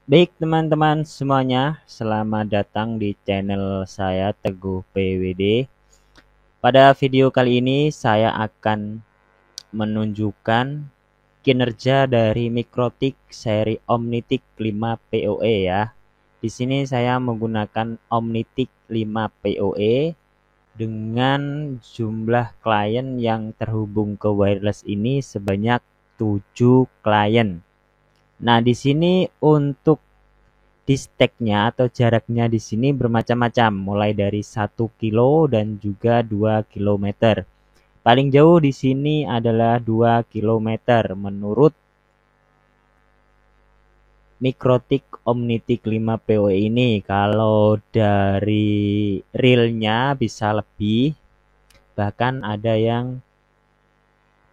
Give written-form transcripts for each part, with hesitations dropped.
Baik teman-teman semuanya, selamat datang di channel saya Teguh PWD. Pada video kali ini saya akan menunjukkan kinerja dari Mikrotik seri Omnitik 5 PoE ya. Di sini saya menggunakan Omnitik 5 PoE dengan jumlah klien yang terhubung ke wireless ini sebanyak 7 klien. Nah, di sini untuk distance-nya atau jaraknya di sini bermacam-macam, mulai dari 1 kilo dan juga 2 kilometer. Paling jauh di sini adalah 2 kilometer menurut Mikrotik Omnitik 5 PoE ini. Kalau dari realnya bisa lebih, bahkan ada yang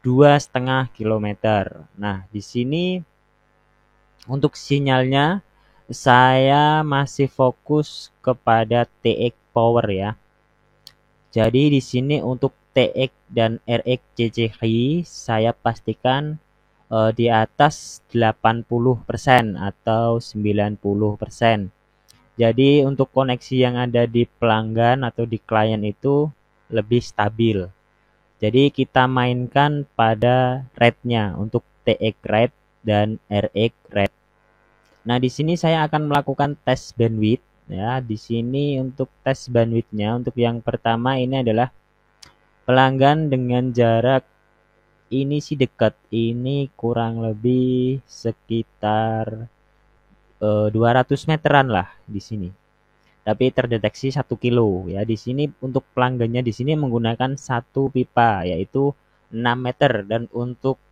2,5 kilometer. Nah, di sini untuk sinyalnya saya masih fokus kepada TX Power ya. Jadi di sini untuk TX dan RX CCHI saya pastikan di atas 80% atau 90%. Jadi untuk koneksi yang ada di pelanggan atau di klien itu lebih stabil. Jadi kita mainkan pada rate-nya untuk TX rate dan RX rate. Nah, di sini saya akan melakukan tes bandwidth ya. Di sini untuk tes bandwidth-nya untuk yang pertama ini adalah pelanggan dengan jarak ini sih dekat. Ini kurang lebih sekitar 200 meteran lah di sini. Tapi terdeteksi 1 kilo ya. Di sini untuk pelanggannya di sini menggunakan satu pipa yaitu 6 meter dan untuk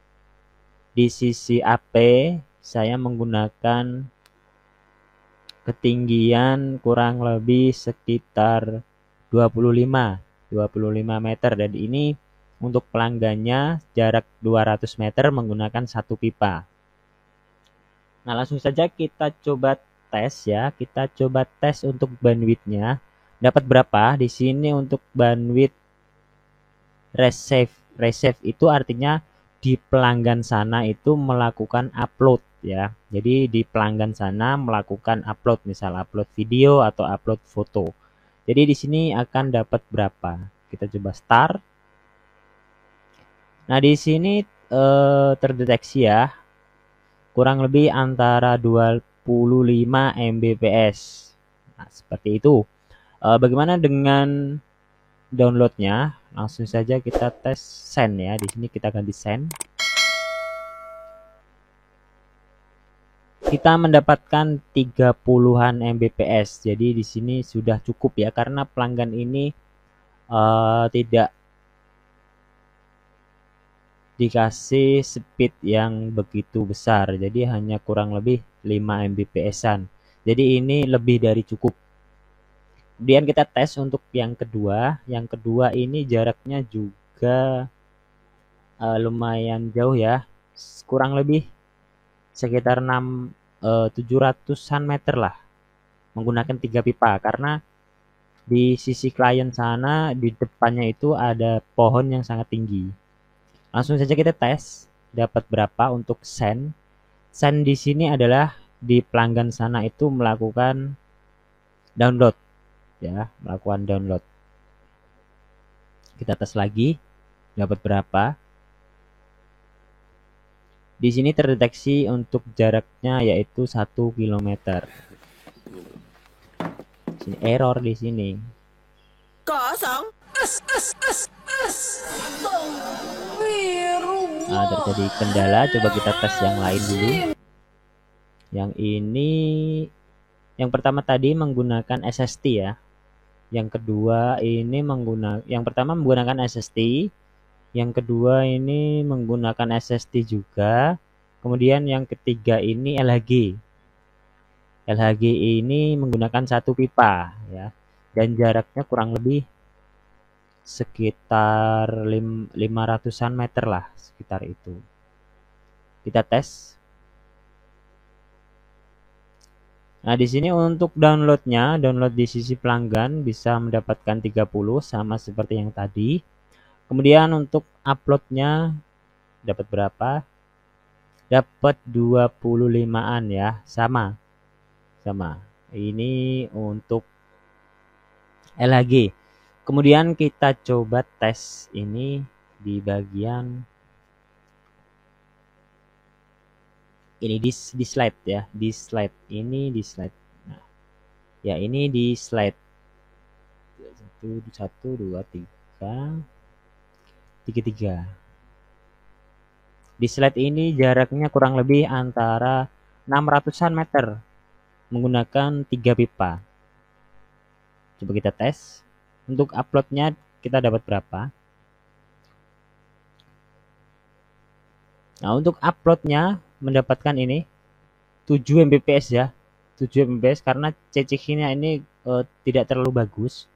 di sisi AP saya menggunakan ketinggian kurang lebih sekitar 25 meter dan ini untuk pelanggannya jarak 200 meter menggunakan satu pipa. Nah, langsung saja kita coba tes ya. Kita coba tes untuk bandwidth-nya. Dapat berapa? Di sini untuk bandwidth receive. Receive itu artinya di pelanggan sana itu melakukan upload ya. Jadi di pelanggan sana melakukan upload, misal upload video atau upload foto. Jadi di sini akan dapat berapa? Kita coba start. Nah, di sini terdeteksi ya. Kurang lebih antara 25 Mbps. Nah, seperti itu. Bagaimana dengan downloadnya? Langsung saja kita tes send ya. Di sini kita ganti send. Kita mendapatkan 30-an Mbps. Jadi di sini sudah cukup ya karena pelanggan ini tidak dikasih speed yang begitu besar. Jadi hanya kurang lebih 5 Mbps-an. Jadi ini lebih dari cukup. Kemudian kita tes untuk yang kedua. Yang kedua ini jaraknya juga lumayan jauh ya. Kurang lebih sekitar 700-an meter lah. Menggunakan 3 pipa karena di sisi klien sana di depannya itu ada pohon yang sangat tinggi. Langsung saja kita tes dapat berapa untuk send. Send di sini adalah di pelanggan sana itu melakukan download ya, melakukan download. Kita tes lagi dapat berapa. Di sini terdeteksi untuk jaraknya yaitu 1 kilometer. Sini error di sini. Kosong. Nah, terjadi kendala. Coba kita tes yang lain dulu. Yang ini, yang pertama tadi menggunakan SST ya. Yang kedua ini yang pertama menggunakan SST. Yang kedua ini menggunakan SST juga. Kemudian yang ketiga ini LHG. LHG ini menggunakan satu pipa ya. Dan jaraknya kurang lebih sekitar 500-an meter lah, sekitar itu. Kita tes. Nah, di sini untuk downloadnya, download di sisi pelanggan bisa mendapatkan 30 sama seperti yang tadi. Kemudian untuk uploadnya dapat berapa? Dapat 25-an ya, sama. sama. Ini untuk LHG. Kemudian kita coba tes ini di bagian ini di slide ya, di slide ini di slide. Nah, ya ini di slide 1 2 3 3. Di slide ini jaraknya kurang lebih antara 600-an meter menggunakan 3 pipa. Coba kita tes. Untuk uploadnya kita dapat berapa? Nah, untuk uploadnya mendapatkan ini 7 Mbps ya. 7 Mbps karena CCK-nya ini tidak terlalu bagus.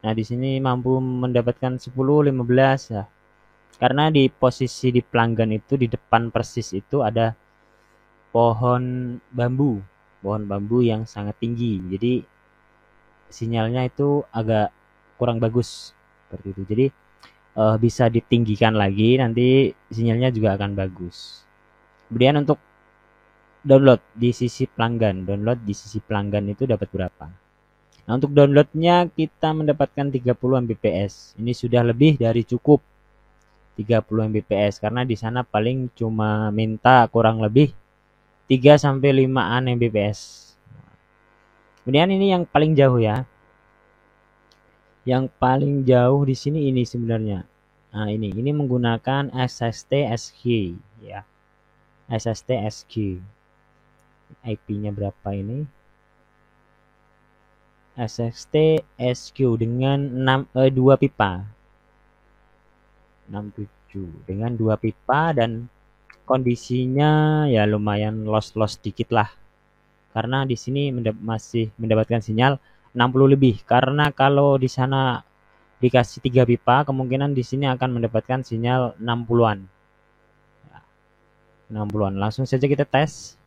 Nah, di sini mampu mendapatkan 10 15 ya. Karena di posisi di pelanggan itu di depan persis itu ada pohon bambu yang sangat tinggi. Jadi sinyalnya itu agak kurang bagus seperti itu. Jadi bisa ditinggikan lagi, nanti sinyalnya juga akan bagus. Kemudian untuk download di sisi pelanggan itu dapat berapa? Nah, untuk downloadnya kita mendapatkan 30 Mbps. Ini sudah lebih dari cukup 30 Mbps karena di sana paling cuma minta kurang lebih 3 sampai 5-an Mbps. Kemudian ini yang paling jauh ya. Yang paling jauh di sini ini sebenarnya. Nah, ini menggunakan SST SQ ya. SST SQ. IP-nya berapa ini? SST SQ dengan 2 pipa. 67 dengan 2 pipa dan kondisinya ya lumayan loss dikit lah. Karena di sini masih mendapatkan sinyal 60 lebih. Karena kalau di sana dikasih 3 pipa, kemungkinan di sini akan mendapatkan sinyal 60-an. 60-an. Langsung saja kita tes.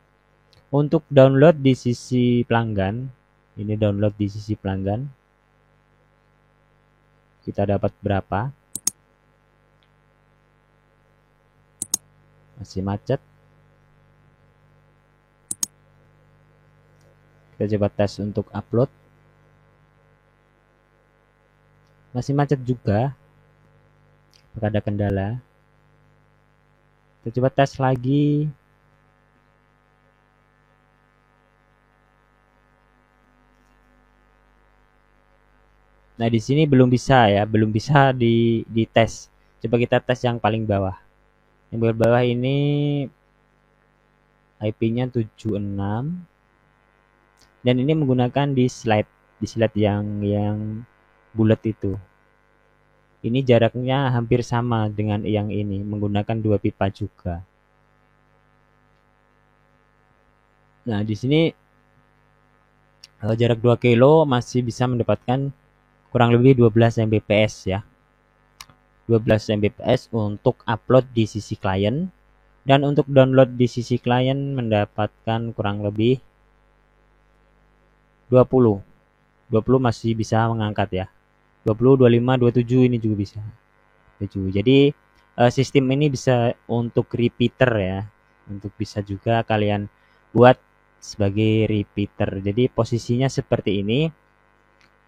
Untuk download di sisi pelanggan, ini download di sisi pelanggan. Kita dapat berapa? Masih macet. Kita coba tes untuk upload. Masih macet juga. Apakah ada kendala? Kita coba tes lagi. Nah, di sini belum bisa ya, belum bisa di tes. Coba kita tes yang paling bawah. Yang bawah ini IP-nya 76 dan ini menggunakan di slide yang bulat itu. Ini jaraknya hampir sama dengan yang ini, menggunakan 2 pipa juga. Nah, di sini jarak 2 kilo masih bisa mendapatkan kurang lebih 12 Mbps ya. 12 Mbps untuk upload di sisi klien dan untuk download di sisi klien mendapatkan kurang lebih 20 masih bisa mengangkat ya. 20, 25, 27 ini juga bisa. 7. Jadi sistem ini bisa untuk repeater ya. Untuk bisa juga kalian buat sebagai repeater. Jadi posisinya seperti ini.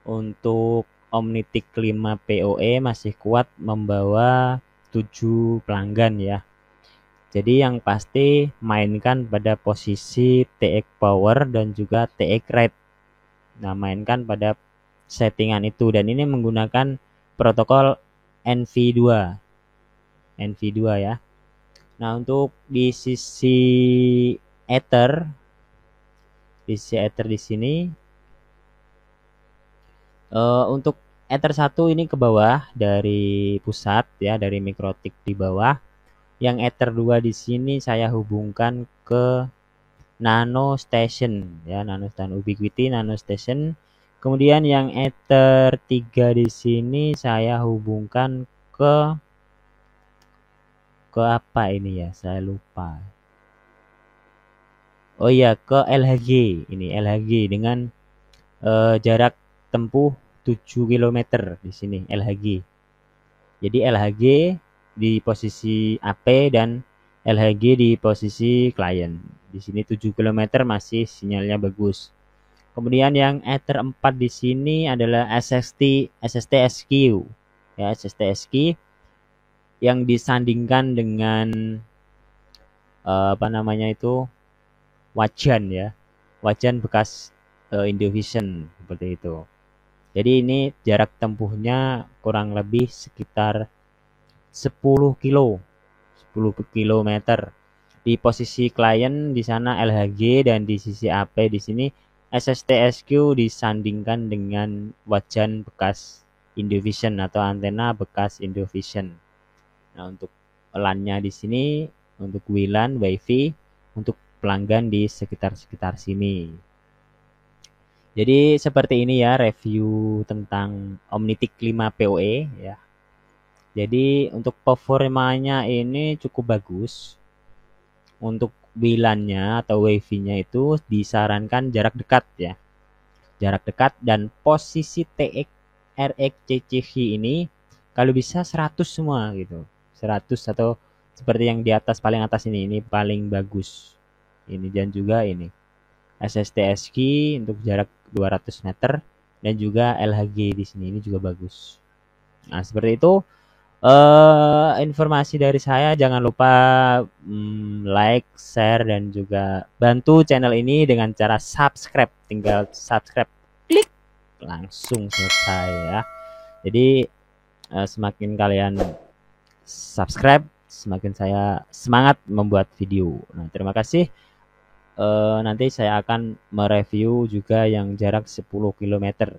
Untuk Omnitic 5 PoE masih kuat membawa 7 pelanggan ya. Jadi yang pasti mainkan pada posisi TX power dan juga TX rate. Nah, mainkan pada settingan itu dan ini menggunakan protokol NV2 ya. Nah, untuk di sisi ether di sini untuk ether 1 ini ke bawah dari pusat ya, dari mikrotik di bawah. Yang ether 2 di sini saya hubungkan ke nano station ya, nano station Ubiquiti nano station. Kemudian yang ether 3 di sini saya hubungkan ke apa ini ya? Saya lupa. Oh iya, ke LHG. Ini LHG dengan jarak tempuh 7 km di sini LHG. Jadi LHG di posisi AP dan LHG di posisi klien. Di sini 7 km masih sinyalnya bagus. Kemudian yang Ether 4 di sini adalah SST-SQ ya, SST-SQ yang disandingkan dengan apa namanya itu, wajan ya. Wajan bekas Indovision seperti itu. Jadi ini jarak tempuhnya kurang lebih sekitar 10 kilo, 10 kilometer. Di posisi klien di sana LHG dan di sisi AP di sini SST-SQ disandingkan dengan wajan bekas Indovision atau antena bekas Indovision. Nah, untuk LAN-nya di sini untuk WLAN, WiFi untuk pelanggan di sekitar sini. Jadi seperti ini ya review tentang Omnitic 5 PoE ya. Jadi untuk performanya ini cukup bagus. Untuk WLAN-nya atau WiFi-nya itu disarankan jarak dekat ya. Jarak dekat dan posisi TX RX CCH ini kalau bisa 100 semua gitu. 100 atau seperti yang di atas paling atas ini paling bagus. Ini dan juga ini. SST-SQ untuk jarak 200 meter dan juga LHG di sini ini juga bagus. Nah, seperti itu informasi dari saya. Jangan lupa like, share dan juga bantu channel ini dengan cara subscribe. Tinggal subscribe, klik langsung selesai ya. Jadi semakin kalian subscribe, semakin saya semangat membuat video. Nah, terima kasih. Nanti saya akan mereview juga yang jarak 10 km.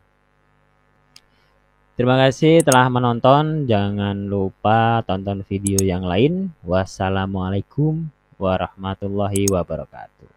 Terima kasih telah menonton. Jangan lupa tonton video yang lain. Wassalamualaikum warahmatullahi wabarakatuh.